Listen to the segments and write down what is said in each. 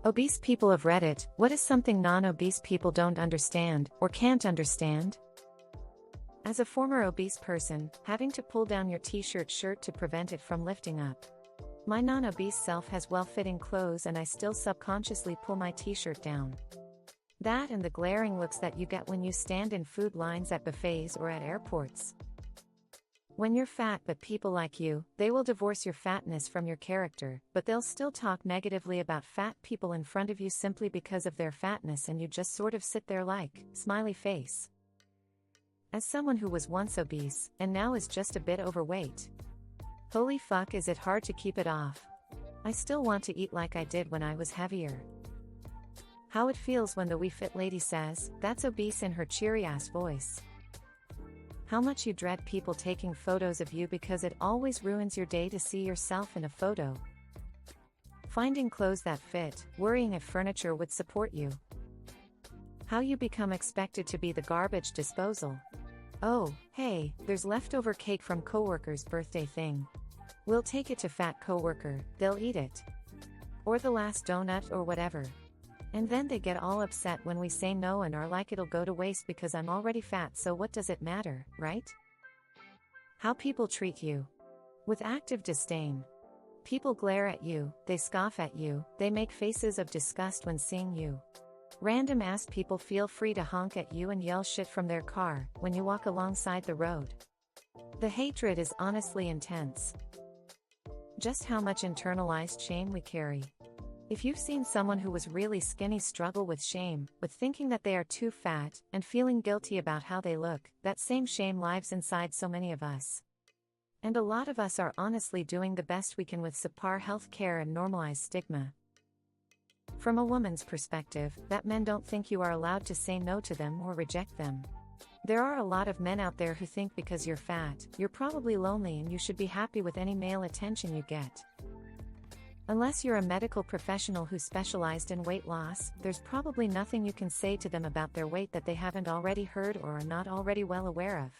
Obese people of Reddit, what is something non-obese people don't understand, or can't understand? As a former obese person, having to pull down your t-shirt shirt to prevent it from lifting up. My non-obese self has well-fitting clothes and I still subconsciously pull my t-shirt down. That and the glaring looks that you get when you stand in food lines at buffets or at airports. When you're fat but people like you, they will divorce your fatness from your character, but they'll still talk negatively about fat people in front of you simply because of their fatness and you just sort of sit there like, smiley face. As someone who was once obese, and now is just a bit overweight. Holy fuck, is it hard to keep it off. I still want to eat like I did when I was heavier. How it feels when the "we fit" lady says, "That's obese" in her cheery-ass voice. How much you dread people taking photos of you because it always ruins your day to see yourself in a photo. Finding clothes that fit, worrying if furniture would support you. How you become expected to be the garbage disposal. Oh, hey, there's leftover cake from coworker's birthday thing. We'll take it to fat coworker, they'll eat it. Or the last donut or whatever. And then they get all upset when we say no and are like it'll go to waste because I'm already fat, so what does it matter, right? How people treat you. With active disdain. People glare at you, they scoff at you, they make faces of disgust when seeing you. Random ass people feel free to honk at you and yell shit from their car when you walk alongside the road. The hatred is honestly intense. Just how much internalized shame we carry. If you've seen someone who was really skinny struggle with shame, with thinking that they are too fat, and feeling guilty about how they look, that same shame lives inside so many of us. And a lot of us are honestly doing the best we can with subpar health care and normalized stigma. From a woman's perspective, that men don't think you are allowed to say no to them or reject them. There are a lot of men out there who think because you're fat, you're probably lonely and you should be happy with any male attention you get. Unless you're a medical professional who specialized in weight loss, there's probably nothing you can say to them about their weight that they haven't already heard or are not already well aware of.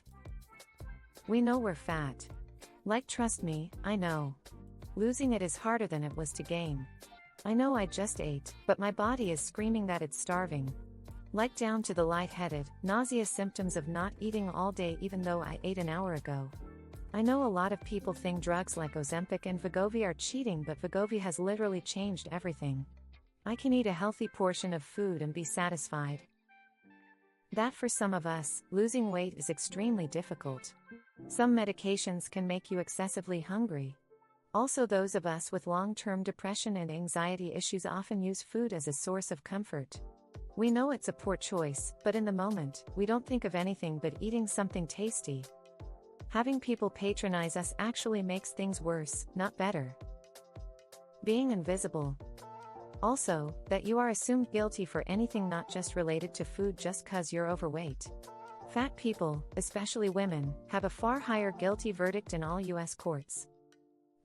We know we're fat. Like, trust me, I know. Losing it is harder than it was to gain. I know I just ate, but my body is screaming that it's starving. Like down to the lightheaded, nausea symptoms of not eating all day even though I ate an hour ago. I know a lot of people think drugs like Ozempic and Wegovy are cheating, but Wegovy has literally changed everything. I can eat a healthy portion of food and be satisfied. That for some of us, losing weight is extremely difficult. Some medications can make you excessively hungry. Also, those of us with long-term depression and anxiety issues often use food as a source of comfort. We know it's a poor choice, but in the moment, we don't think of anything but eating something tasty. Having people patronize us actually makes things worse, not better. Being invisible. Also, that you are assumed guilty for anything not just related to food just cause you're overweight. Fat people, especially women, have a far higher guilty verdict in all US courts.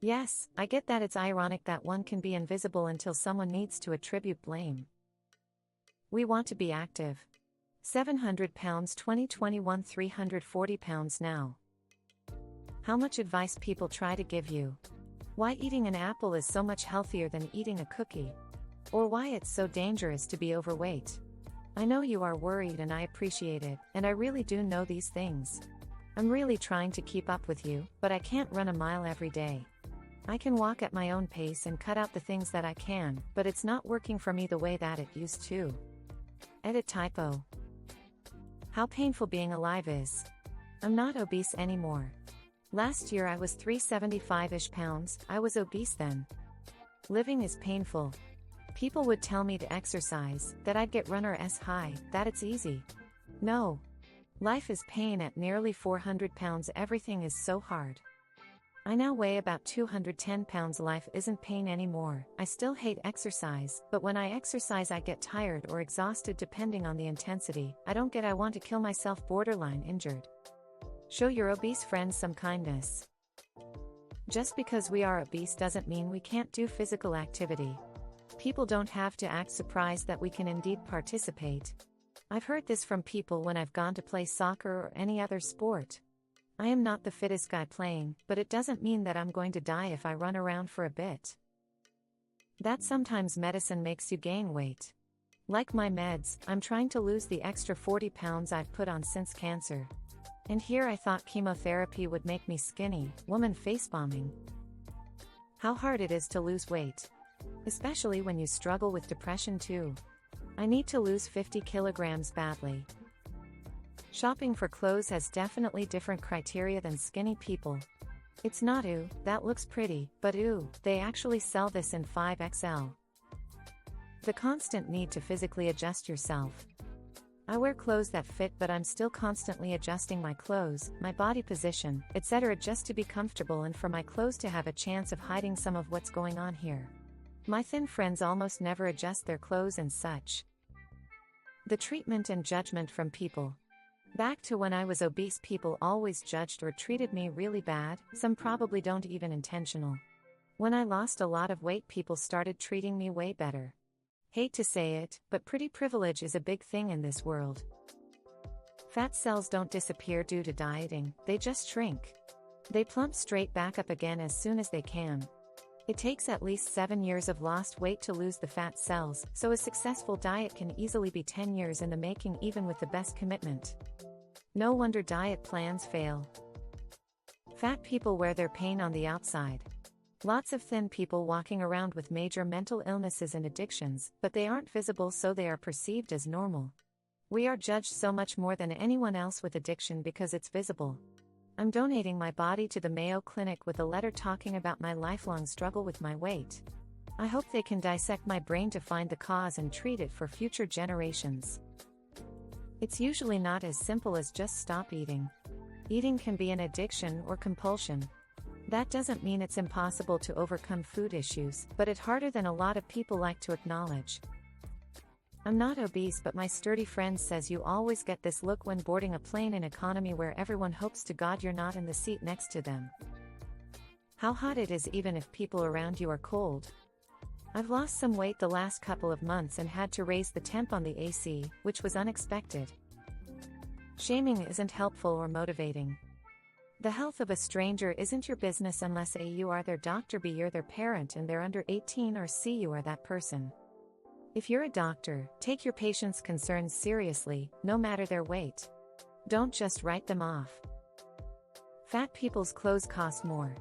Yes, I get that it's ironic that one can be invisible until someone needs to attribute blame. We want to be active. 700 pounds 2021, 340 pounds now. How much advice people try to give you. Why eating an apple is so much healthier than eating a cookie. Or why it's so dangerous to be overweight. I know you are worried and I appreciate it, and I really do know these things. I'm really trying to keep up with you, but I can't run a mile every day. I can walk at my own pace and cut out the things that I can, but it's not working for me the way that it used to. Edit typo. How painful being alive is. I'm not obese anymore. Last year I was 375-ish pounds, I was obese then. Living is painful. People would tell me to exercise, that I'd get runner's high, that it's easy. No. Life is pain at nearly 400 pounds, everything is so hard. I now weigh about 210 pounds, life isn't pain anymore, I still hate exercise, but when I exercise I get tired or exhausted depending on the intensity, I don't get I want to kill myself, borderline injured. Show your obese friends some kindness. Just because we are obese doesn't mean we can't do physical activity. People don't have to act surprised that we can indeed participate. I've heard this from people when I've gone to play soccer or any other sport. I am not the fittest guy playing, but it doesn't mean that I'm going to die if I run around for a bit. That sometimes medicine makes you gain weight. Like my meds, I'm trying to lose the extra 40 pounds I've put on since cancer. And here I thought chemotherapy would make me skinny, woman face-bombing. How hard it is to lose weight. Especially when you struggle with depression too. I need to lose 50 kilograms badly. Shopping for clothes has definitely different criteria than skinny people. It's not ooh, that looks pretty, but ooh, they actually sell this in 5XL. The constant need to physically adjust yourself. I wear clothes that fit, but I'm still constantly adjusting my clothes, my body position, etc. just to be comfortable and for my clothes to have a chance of hiding some of what's going on here. My thin friends almost never adjust their clothes and such. The treatment and judgment from people. Back to when I was obese, people always judged or treated me really bad, some probably don't even intentional. When I lost a lot of weight, people started treating me way better. Hate to say it, but pretty privilege is a big thing in this world. Fat cells don't disappear due to dieting, they just shrink. They plump straight back up again as soon as they can. It takes at least 7 years of lost weight to lose the fat cells, so a successful diet can easily be 10 years in the making even with the best commitment. No wonder diet plans fail. Fat people wear their pain on the outside. Lots of thin people walking around with major mental illnesses and addictions, but they aren't visible, so they are perceived as normal. We are judged so much more than anyone else with addiction because it's visible. I'm donating my body to the Mayo Clinic with a letter talking about my lifelong struggle with my weight. I hope they can dissect my brain to find the cause and treat it for future generations. It's usually not as simple as just stop eating. Eating can be an addiction or compulsion. That doesn't mean it's impossible to overcome food issues, but it's harder than a lot of people like to acknowledge. I'm not obese, but my sturdy friend says you always get this look when boarding a plane in economy where everyone hopes to God you're not in the seat next to them. How hot it is even if people around you are cold. I've lost some weight the last couple of months and had to raise the temp on the AC, which was unexpected. Shaming isn't helpful or motivating. The health of a stranger isn't your business unless A, you are their doctor, B, you're their parent and they're under 18, or C, you are that person. If you're a doctor, take your patients' concerns seriously, no matter their weight. Don't just write them off. Fat people's clothes cost more.